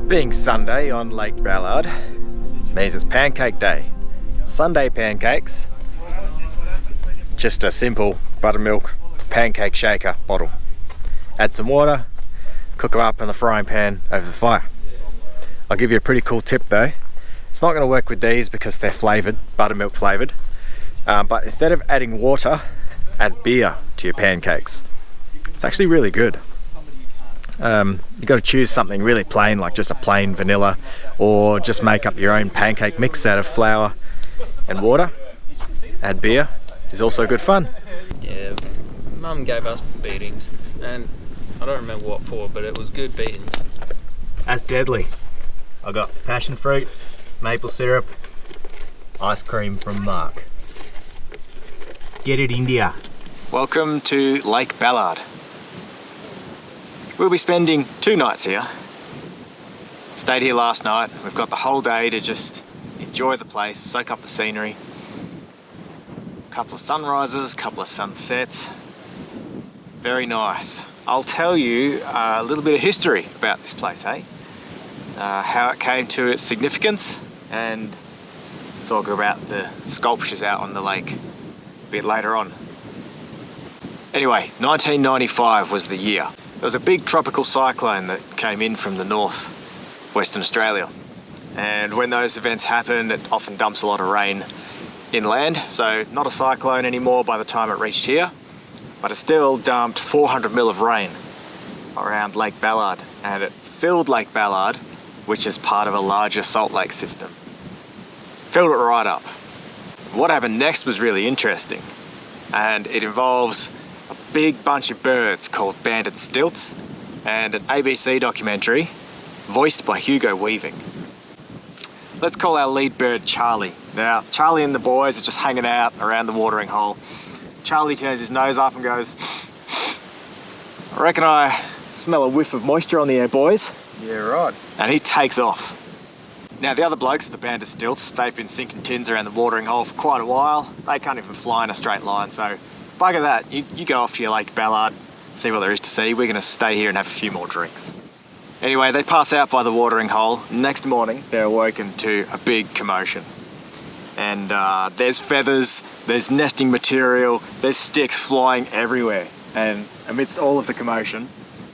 Being Sunday on Lake Ballard means it's pancake day. Sunday pancakes, just a simple buttermilk pancake shaker bottle. Add some water, cook them up in the frying pan over the fire. I'll give you a pretty cool tip though. It's not going to work with these because they're flavoured, buttermilk flavoured, but instead of adding water, add beer to your pancakes. It's actually really good. You've got to choose something really plain, like just a plain vanilla, or just make up your own pancake mix out of flour and water. Add beer is also good fun. Yeah, Mum gave us beatings, and I don't remember what for, but it was good beatings. That's deadly. I got passion fruit, maple syrup, ice cream from Mark. Get it, India. Welcome to Lake Ballard. We'll be spending 2 nights here. Stayed here last night. We've got the whole day to just enjoy the place, soak up the scenery. A couple of sunrises, a couple of sunsets. Very nice. I'll tell you a little bit of history about this place, hey? How it came to its significance, and talk about the sculptures out on the lake a bit later on. Anyway, 1995 was the year. There was a big tropical cyclone that came in from the north, Western Australia. And when those events happen, it often dumps a lot of rain inland. So not a cyclone anymore by the time it reached here, but it still dumped 400 mil of rain around Lake Ballard. And it filled Lake Ballard, which is part of a larger salt lake system. Filled it right up. What happened next was really interesting. And it involves a big bunch of birds called banded stilts and an ABC documentary voiced by Hugo Weaving. Let's call our lead bird Charlie. Now, Charlie and the boys are just hanging out around the watering hole. Charlie turns his nose up and goes, "I reckon I smell a whiff of moisture on the air, boys." Yeah, right. And he takes off. Now the other blokes, the banded stilts, they've been sinking tins around the watering hole for quite a while. They can't even fly in a straight line, so bugger that. You go off to your Lake Ballard, see what there is to see. We're going to stay here and have a few more drinks. Anyway, they pass out by the watering hole. Next morning, they're awoken to a big commotion. And there's feathers, there's nesting material, there's sticks flying everywhere. And amidst all of the commotion,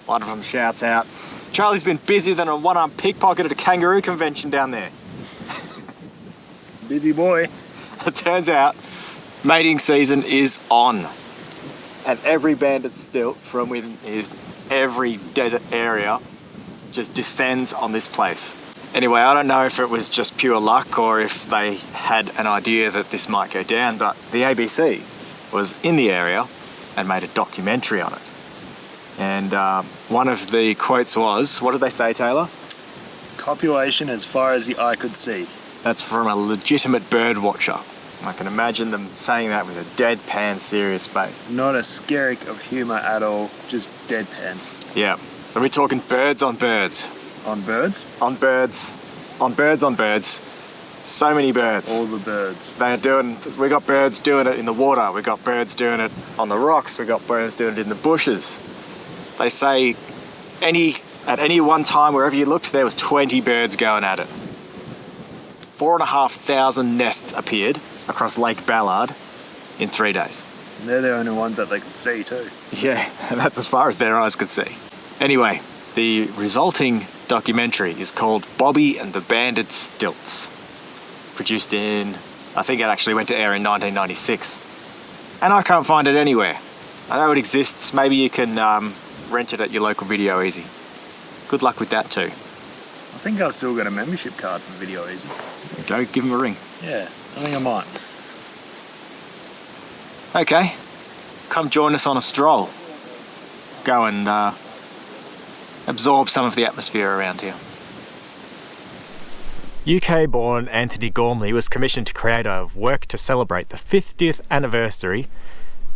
one of them shouts out, "Charlie's been busier than a one-armed pickpocket at a kangaroo convention down there." Busy boy. It turns out mating season is on, and every banded stilt from within every desert area just descends on this place. Anyway, I don't know if it was just pure luck or if they had an idea that this might go down, but the ABC was in the area and made a documentary on it. And one of the quotes was, what did they say, Taylor? "Copulation as far as the eye could see." That's from a legitimate bird watcher. I can imagine them saying that with a deadpan serious face. Not a skerrick of humour at all, just deadpan. Yeah, so we're talking birds on birds. On birds? On birds, on birds on birds. So many birds. All the birds. We got birds doing it in the water, we got birds doing it on the rocks, we got birds doing it in the bushes. They say at any one time, wherever you looked, there was 20 birds going at it. 4,500 nests appeared across Lake Ballard in 3 days. And they're the only ones that they could see too. Yeah, and that's as far as their eyes could see. Anyway, the resulting documentary is called Bobby and the Banded Stilts. Produced in, I think it actually went to air in 1996. And I can't find it anywhere. I know it exists, maybe you can rent it at your local Video Easy. Good luck with that too. I think I've still got a membership card for Video Easy. Go, give them a ring. Yeah, I think I might. Okay, come join us on a stroll. Go and absorb some of the atmosphere around here. UK-born Anthony Gormley was commissioned to create a work to celebrate the 50th anniversary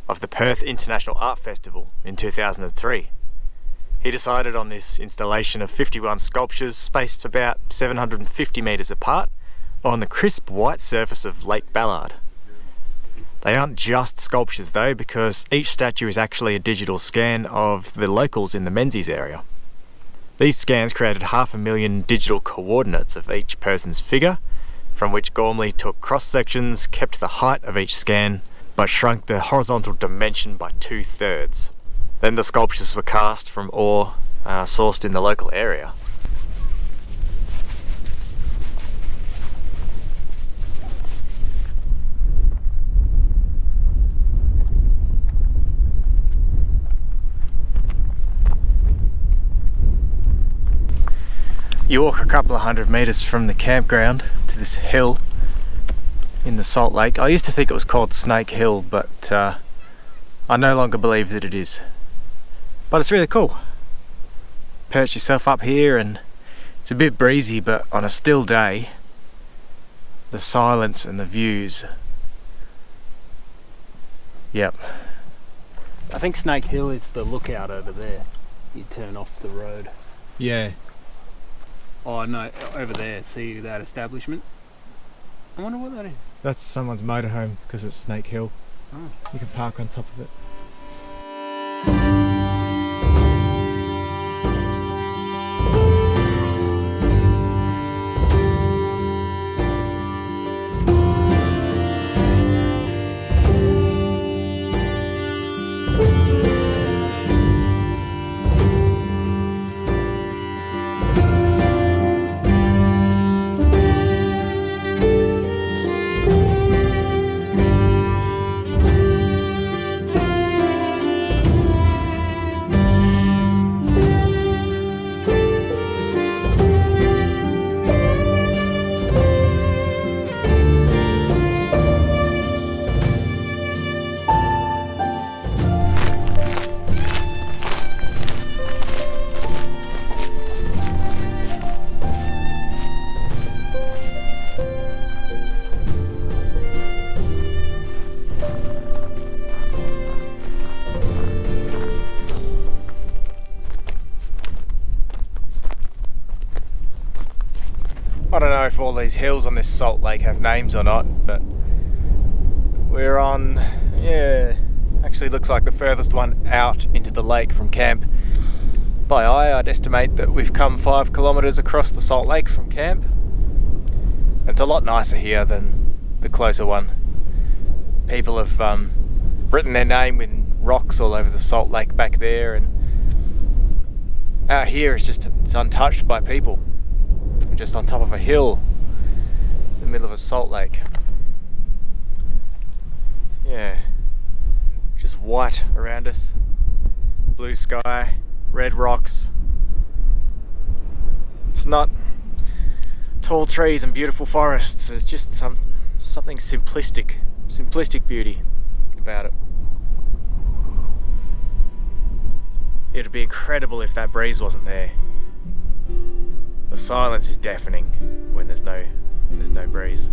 of the Perth International Art Festival in 2003. He decided on this installation of 51 sculptures spaced about 750 metres apart on the crisp white surface of Lake Ballard. They aren't just sculptures though, because each statue is actually a digital scan of the locals in the Menzies area. These scans created 500,000 digital coordinates of each person's figure, from which Gormley took cross-sections, kept the height of each scan, but shrunk the horizontal dimension by 2/3. Then the sculptures were cast from ore sourced in the local area. You walk a couple of 100 metres from the campground to this hill in the Salt Lake. I used to think it was called Snake Hill, but I no longer believe that it is. But it's really cool. Perch yourself up here and it's a bit breezy, but on a still day, the silence and the views. Yep. I think Snake Hill is the lookout over there. You turn off the road. Yeah. Oh no, over there, see that establishment? I wonder what that is. That's someone's motorhome because it's Snake Hill. Oh. You can park on top of it. I don't know if all these hills on this Salt Lake have names or not, but we're on, actually looks like the furthest one out into the lake from camp. By eye, I'd estimate that we've come 5 kilometres across the Salt Lake from camp. And it's a lot nicer here than the closer one. People have written their name in rocks all over the Salt Lake back there, and out here it's untouched by people. Just on top of a hill in the middle of a salt lake. Yeah, just white around us, blue sky, red rocks. It's not tall trees and beautiful forests, there's just something simplistic beauty about it. It'd be incredible if that breeze wasn't there. The silence is deafening when there's no breeze.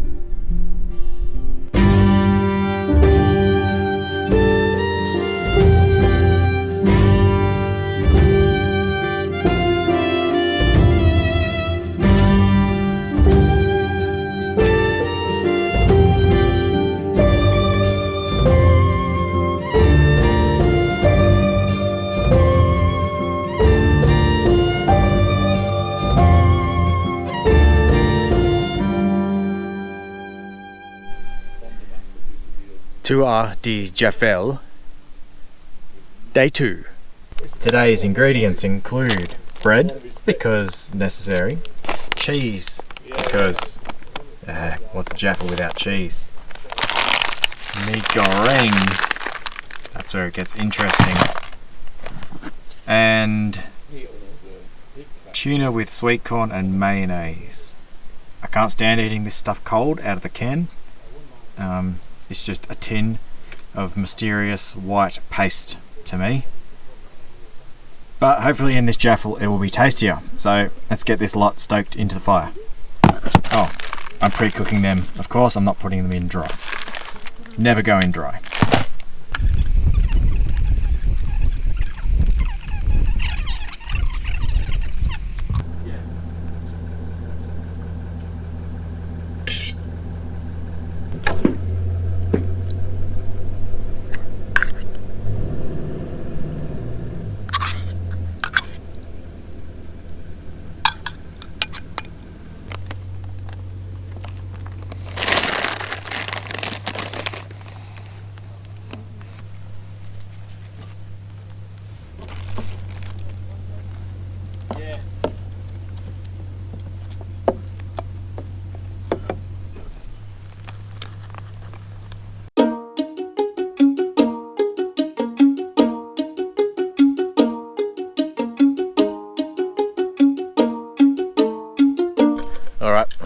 Tour de Jaffel, Day 2. Today's ingredients include bread, because necessary, cheese, because what's a jaffle without cheese, meat goreng, that's where it gets interesting, and tuna with sweet corn and mayonnaise. I can't stand eating this stuff cold out of the can. It's just a tin of mysterious white paste to me. But hopefully in this jaffle it will be tastier. So let's get this lot stoked into the fire. Oh, I'm pre-cooking them. Of course, I'm not putting them in dry. Never go in dry. Alright,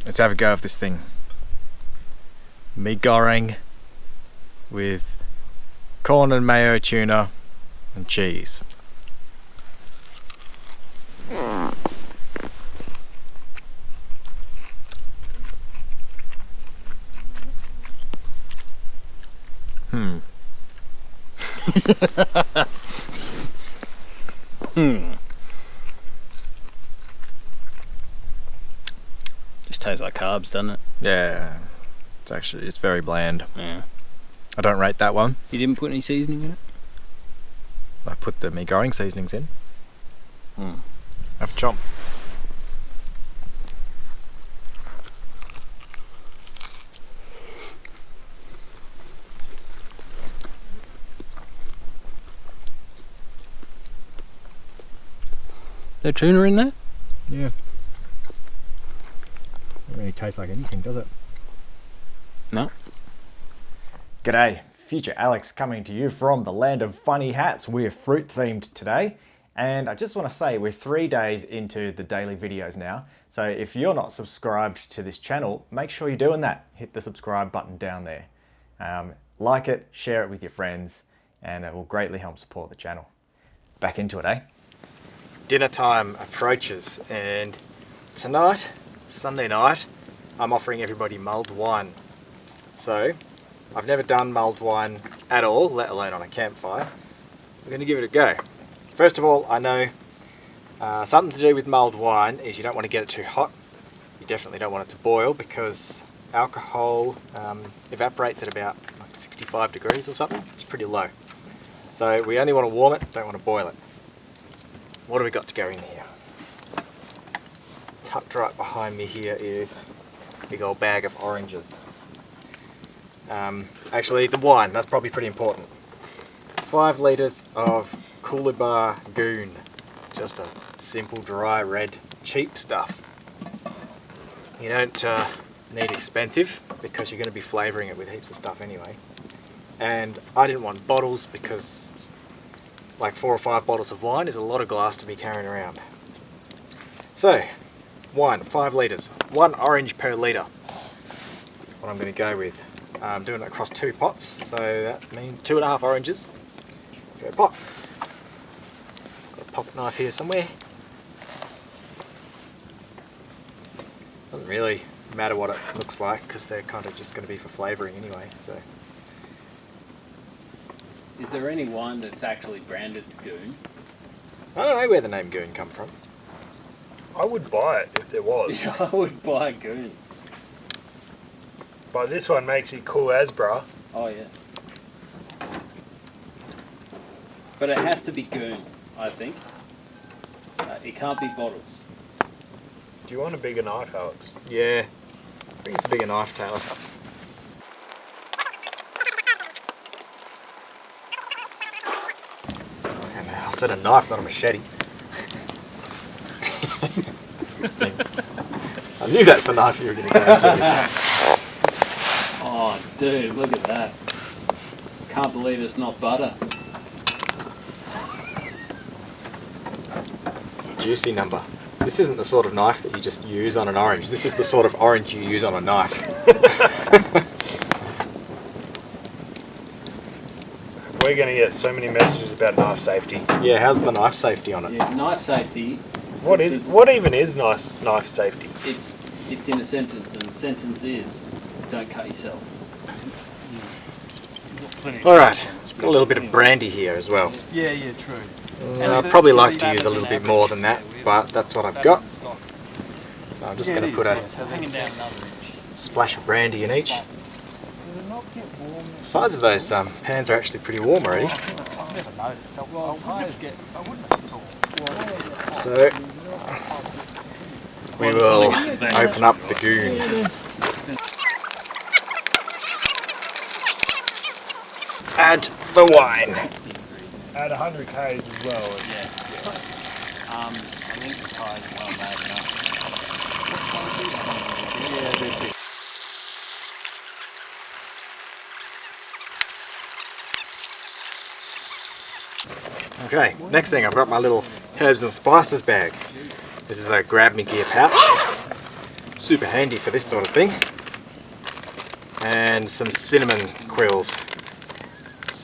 let's have a go of this thing. Meat goreng with corn and mayo tuna and cheese. Just tastes like carbs, doesn't it? Yeah, it's very bland. Yeah. I don't rate that one. You didn't put any seasoning in it? I put the meat goreng seasonings in. Have a chomp. There tuna in there? Yeah. Doesn't really taste like anything, does it? No. G'day, future Alex coming to you from the land of funny hats. We're fruit themed today, and I just want to say we're 3 days into the daily videos now. So if you're not subscribed to this channel, make sure you're doing that. Hit the subscribe button down there. Like it, share it with your friends, and it will greatly help support the channel. Back into it, eh? Dinner time approaches, and tonight, Sunday night, I'm offering everybody mulled wine. So, I've never done mulled wine at all, let alone on a campfire. We're going to give it a go. First of all, I know something to do with mulled wine is you don't want to get it too hot. You definitely don't want it to boil because alcohol evaporates at about like 65 degrees or something. It's pretty low. So we only want to warm it, don't want to boil it. What do we got to go in here? Tucked right behind me here is a big old bag of oranges. Actually, the wine, that's probably pretty important. 5 litres of Cooler Bar Goon. Just a simple, dry, red, cheap stuff. You don't need expensive because you're going to be flavouring it with heaps of stuff anyway. And I didn't want bottles because like 4 or 5 bottles of wine is a lot of glass to be carrying around. So, wine, 5 litres, 1 orange per litre. That's what I'm going to go with. I'm doing it across 2 pots, so that means 2.5 oranges per pot. Got a pocket knife here somewhere. Doesn't really matter what it looks like because they're kind of just going to be for flavouring anyway. So. Is there any wine that's actually branded Goon? I don't know where the name Goon come from. I would buy it if there was. I would buy Goon. But this one makes it cool as, bruh. Oh yeah. But it has to be Goon, I think. It can't be bottles. Do you want a bigger knife, Alex? Yeah, I think it's a bigger knife, Taylor. I said a knife, not a machete. This thing. I knew that's the knife you were going to go to. Oh, dude, look at that. Can't believe it's not butter. Juicy number. This isn't the sort of knife that you just use on an orange. This is the sort of orange you use on a knife. We're going to get so many messages about knife safety. Yeah, how's the knife safety on it? Yeah, knife safety. What even is knife safety? It's in a sentence, and the sentence is, don't cut yourself. Alright, got a little bit of brandy here as well. Yeah, true. I'd probably like to use a little bit more than that, but that's what I've got. So I'm just going to put a splash of brandy in each. The sides of those pans are actually pretty warm already. I've never noticed. So we will open up the Goon. Add the wine. Add 100 Ks as well. I think the tyres are well made enough. Okay, next thing, I've got my little herbs and spices bag. This is a grab me gear pouch. Super handy for this sort of thing. And some cinnamon quills.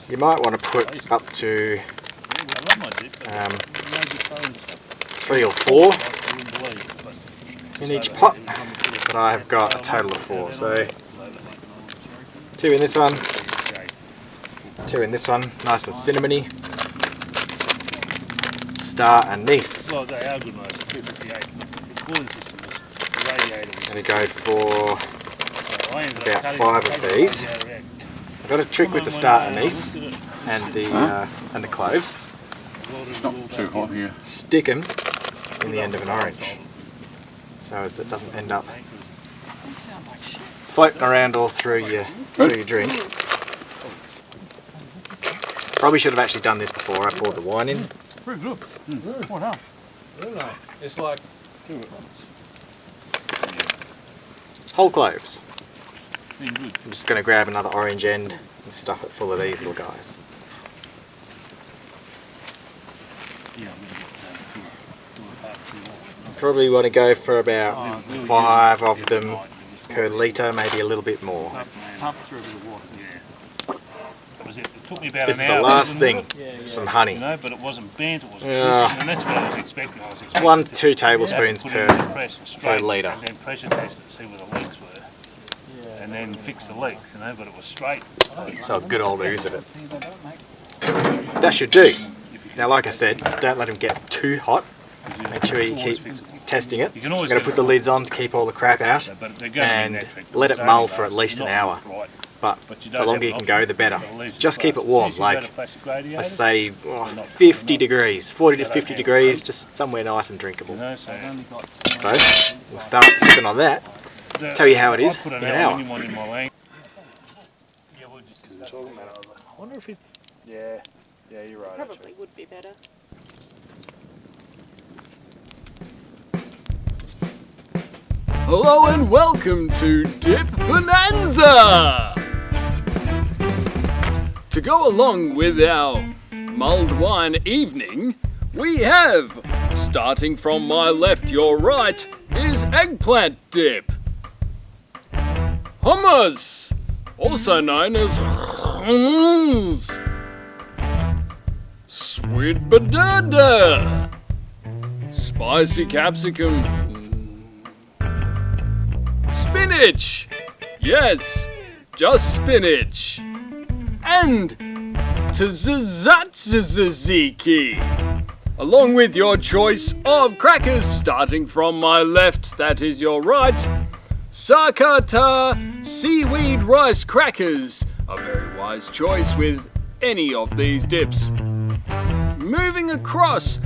You might want to put up to 3 or 4 in each pot, but I have got a total of 4, so 2 in this one, 2 in this one, nice and cinnamony. Star anise. Well, they are good, mate. 258. The cooling system was the radiator. Going to go for about 5 of these. I've got a trick with the star anise and the cloves. It's not too hot here. Stick them in the end of an orange, so as that doesn't end up floating around all through your drink. Probably should have actually done this before I poured the wine in. Pretty good. What up? It's like Whole cloves. Been good. I'm just going to grab another orange end and stuff it full of these little guys. Yeah, Probably want to go for about 5 of them per litre, maybe a little bit more. pump through a bit of water. Yeah. That was it. It took me about This is an hour. the last thing, some honey. You know, but it wasn't bent, it wasn't Yeah. twisted, and that's what I was expecting. 1 to 2 tablespoons Put it in the per press and straight, litre. and then pressure test it, see where the leaks were. And then fix the leak, you know, but it was straight. So a good old ooze of it. That should do. Now, like I said, don't let them get too hot. Make sure you keep testing it. You can I'm always going to put the lids on to keep all the crap out, But they're going and to be electric. let it It's mull only for at least an not hour. right. But You the don't longer have you can an go, option. the better. But at least Just it's keep it fast. warm, As soon as you like go to plastic radiator, let's say they're not- 50 degrees, 40 to 50 degrees, just somewhere nice and drinkable. you know, so So we'll start sipping on that. Tell you how it is I put in an an hour. aluminium one in my lane. Yeah, we'll just talking about it. I wonder if he's. Yeah, you're right. Probably would be better. Hello and welcome to Dip Bonanza! To go along with our mulled wine evening, we have, starting from my left, your right, is eggplant dip. Hummus, also known as hummus. Sweet potato. Spicy capsicum. Spinach! Yes, just spinach. And tzatziki. Along with your choice of crackers, starting from my left, that is your right. Sakata seaweed rice crackers. A very wise choice with any of these dips. Moving across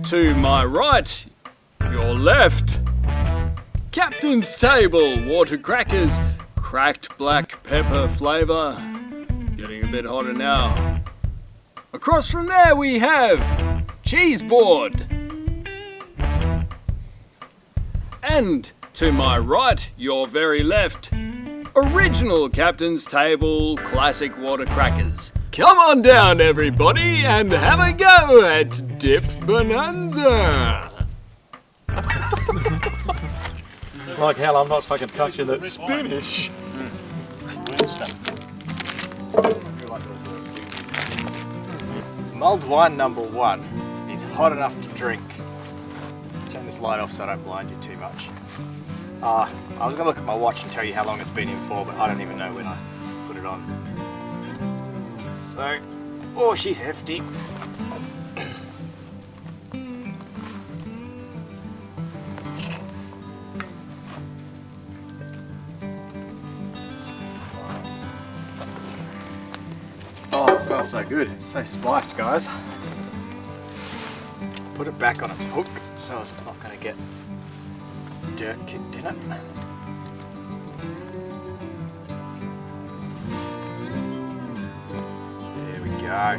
to my right, your left. Captain's Table water crackers, cracked black pepper flavour. Getting a bit hotter now. Across from there we have cheese board. And to my right, your very left, original Captain's Table classic water crackers. Come on down everybody and have a go at Dip Bonanza. Like hell, I'm not fucking touching that spinach. Mulled wine number 1 is hot enough to drink. Turn this light off so I don't blind you too much. I was going to look at my watch and tell you how long it's been in for, but I don't even know when I put it on. So, oh, she's hefty. Oh, it smells so good. It's so spiced, guys. Put it back on its hook so it's not going to get dirt kicked in it. There we go.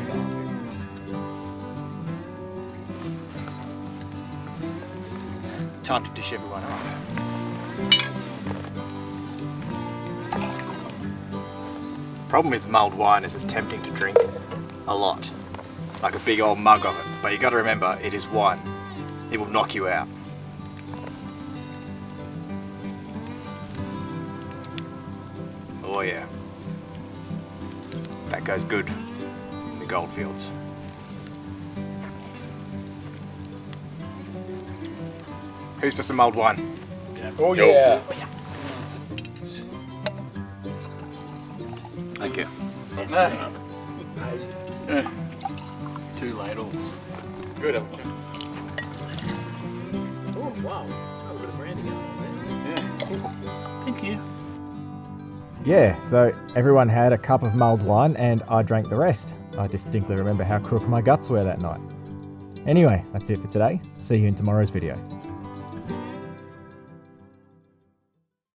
Time to dish everyone up. Problem with mulled wine is it's tempting to drink a lot, like a big old mug of it, but you got to remember it is wine. It will knock you out. Oh yeah. That goes good in the Goldfields. Who's for some mulled wine? Oh yeah. Thank you. Two ladles. Good. Oh wow, smell a bit of brandy going on there. Thank you. Yeah, so everyone had a cup of mulled wine and I drank the rest. I distinctly remember how crook my guts were that night. Anyway, that's it for today. See you in tomorrow's video.